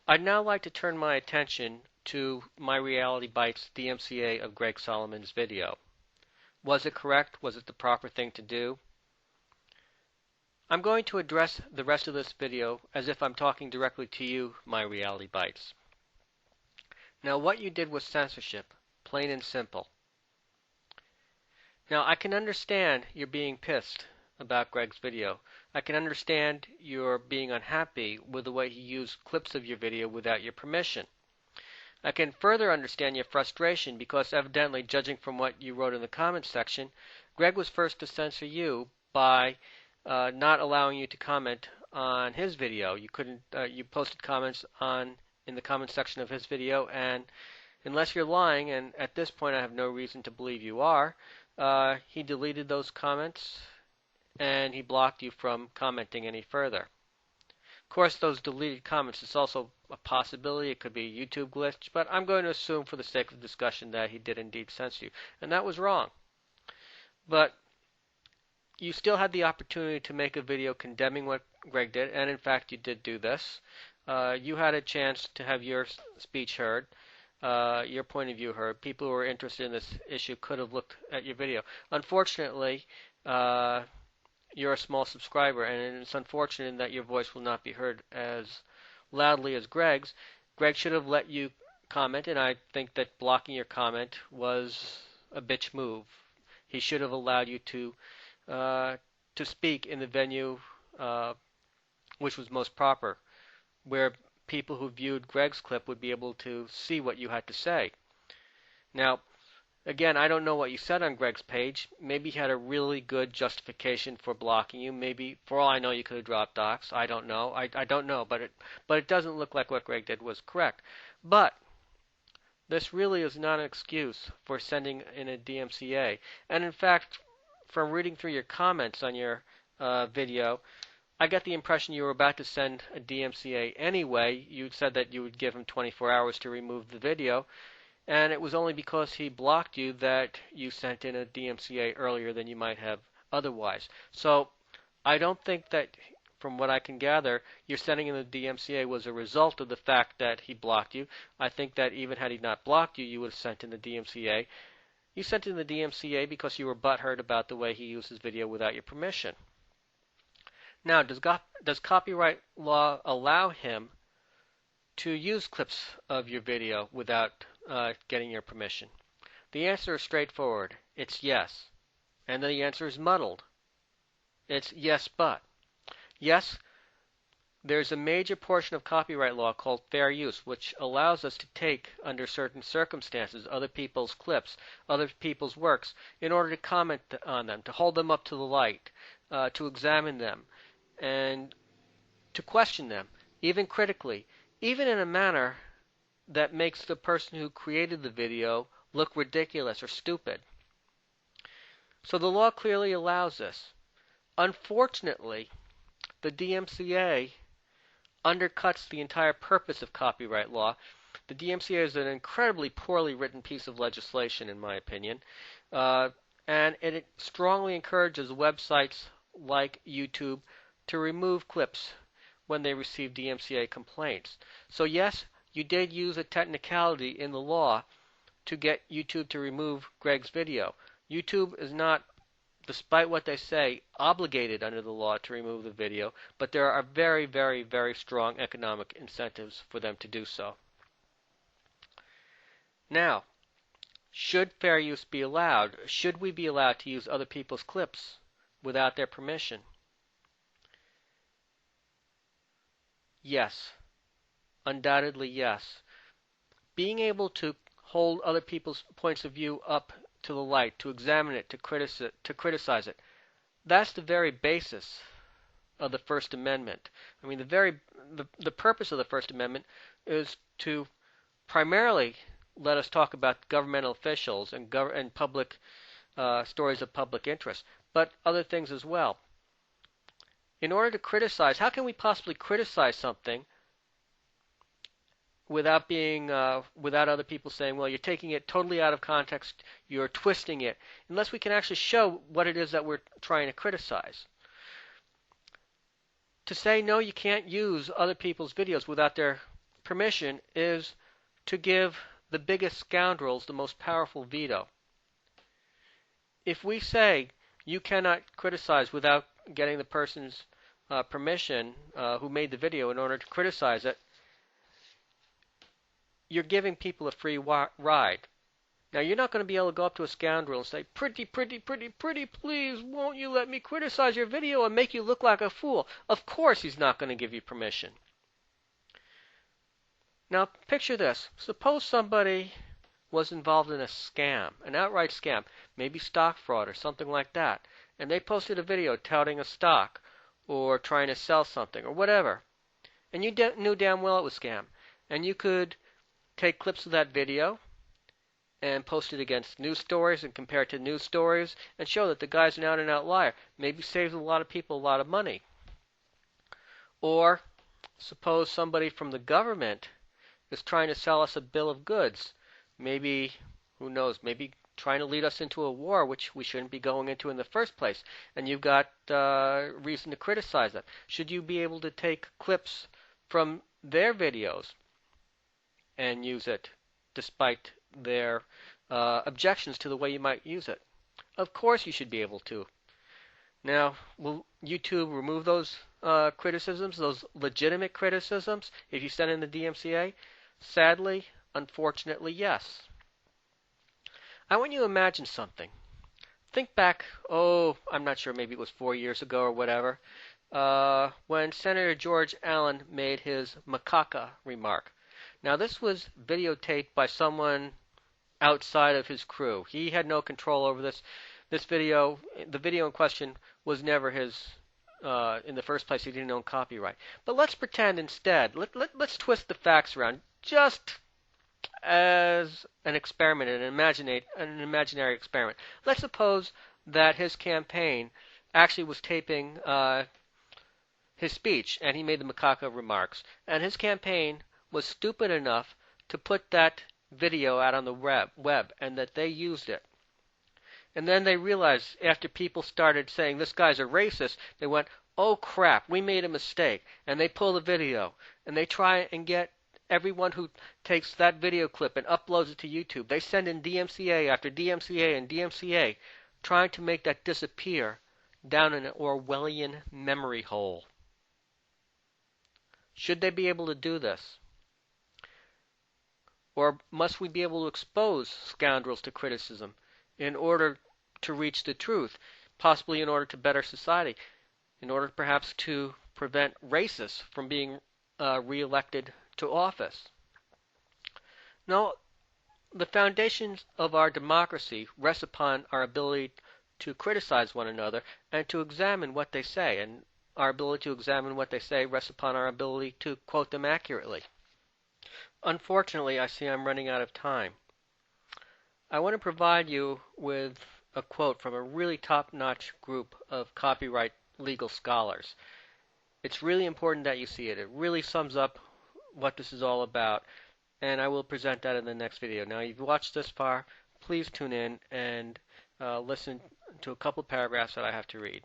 I'd now like to turn my attention to MyRealityBytes DMCA of Greg Solomon's video. Was it correct? Was it the proper thing to do? I'm going to address the rest of this video as if I'm talking directly to you, MyRealityBytes. Now, what you did was censorship, plain and simple. Now, I can understand you're being pissed about Greg's video. I can understand you're being unhappy with the way he used clips of your video without your permission. I can further understand your frustration because evidently, judging from what you wrote in the comments section, Greg was first to censor you by not allowing you to comment on his video. You couldn't. You posted comments in the comments section of his video, and unless you're lying, and at this point I have no reason to believe you are, he deleted those comments and he blocked you from commenting any further. Of course, those deleted comments is also a possibility. It could be a YouTube glitch, but I'm going to assume for the sake of discussion that he did indeed censor you, and that was wrong. But you still had the opportunity to make a video condemning what Greg did, and in fact you did do this. You had a chance to have your speech heard, your point of view heard. People who were interested in this issue could have looked at your video. Unfortunately, you're a small subscriber, and it's unfortunate that your voice will not be heard as loudly as Greg's. Greg should have let you comment, and I think that blocking your comment was a bitch move. He should have allowed you to speak in the venue which was most proper, where people who viewed Greg's clip would be able to see what you had to say. Now, again, I don't know what you said on Greg's page. Maybe he had a really good justification for blocking you. Maybe, for all I know, you could have dropped docs. I don't know. I don't know, but it doesn't look like what Greg did was correct. But this really is not an excuse for sending in a DMCA. And in fact, from reading through your comments on your video, I get the impression you were about to send a DMCA anyway. You said that you would give him 24 hours to remove the video, and it was only because he blocked you that you sent in a DMCA earlier than you might have otherwise. So I don't think that, from what I can gather, your sending in the DMCA was a result of the fact that he blocked you. I think that even had he not blocked you, you would have sent in the DMCA. You sent in the DMCA because you were butthurt about the way he used his video without your permission. Now, does copyright law allow him to use clips of your video without getting your permission? The answer is straightforward. It's yes. And the answer is muddled. It's yes, but. Yes, there's a major portion of copyright law called fair use, which allows us to take, under certain circumstances, other people's clips, other people's works, in order to comment on them, to hold them up to the light, to examine them, and to question them, even critically, even in a manner that makes the person who created the video look ridiculous or stupid. So the law clearly allows this. Unfortunately, the DMCA undercuts the entire purpose of copyright law. The DMCA is an incredibly poorly written piece of legislation, in my opinion, and it strongly encourages websites like YouTube to remove clips when they receive DMCA complaints. So yes, you did use a technicality in the law to get YouTube to remove Greg's video. YouTube is not, despite what they say, obligated under the law to remove the video, but there are very, very, very strong economic incentives for them to do so. Now, should fair use be allowed? Should we be allowed to use other people's clips without their permission? Yes. Undoubtedly, yes. Being able to hold other people's points of view up to the light, to examine it, to criticize it, that's the very basis of the First Amendment. I mean, the purpose of the First Amendment is to primarily let us talk about governmental officials and public stories of public interest, but other things as well. In order to criticize, how can we possibly criticize something without other people saying, well, you're taking it totally out of context, you're twisting it, unless we can actually show what it is that we're trying to criticize. To say, no, you can't use other people's videos without their permission is to give the biggest scoundrels the most powerful veto. If we say you cannot criticize without getting the person's permission who made the video in order to criticize it, you're giving people a free ride. Now, you're not going to be able to go up to a scoundrel and say, pretty, please, won't you let me criticize your video and make you look like a fool? Of course he's not going to give you permission. Now, picture this. Suppose somebody was involved in a scam, an outright scam, maybe stock fraud or something like that, and they posted a video touting a stock or trying to sell something or whatever, and you knew damn well it was scam, and you could take clips of that video and post it against news stories and compare it to news stories and show that the guy's an out-and-out liar. Maybe saves a lot of people a lot of money. Or suppose somebody from the government is trying to sell us a bill of goods. Maybe, who knows, maybe trying to lead us into a war which we shouldn't be going into in the first place. And you've got reason to criticize that. Should you be able to take clips from their videos and use it despite their objections to the way you might use it? Of course you should be able to. Now, will YouTube remove those criticisms, those legitimate criticisms, if you send in the DMCA? Sadly, unfortunately, yes. I want you to imagine something. Think back, I'm not sure, maybe it was 4 years ago or whatever, when Senator George Allen made his macaca remark. Now, this was videotaped by someone outside of his crew. He had no control over this. This video, the video in question, was never his. In the first place, he didn't own copyright. But let's pretend instead. Let's twist the facts around, just as an experiment, an imaginary experiment. Let's suppose that his campaign actually was taping his speech, and he made the macaca remarks, and his campaign was stupid enough to put that video out on the web, and that they used it. And then they realized, after people started saying, this guy's a racist, they went, oh crap, we made a mistake. And they pull the video, and they try and get everyone who takes that video clip and uploads it to YouTube. They send in DMCA after DMCA and DMCA, trying to make that disappear down in an Orwellian memory hole. Should they be able to do this? Or must we be able to expose scoundrels to criticism in order to reach the truth, possibly in order to better society, in order perhaps to prevent racists from being reelected to office? Now, the foundations of our democracy rest upon our ability to criticize one another and to examine what they say, and our ability to examine what they say rests upon our ability to quote them accurately. Unfortunately, I see I'm running out of time. I want to provide you with a quote from a really top-notch group of copyright legal scholars. It's really important that you see it. It really sums up what this is all about, and I will present that in the next video. Now, you've watched this far. Please tune in and listen to a couple paragraphs that I have to read.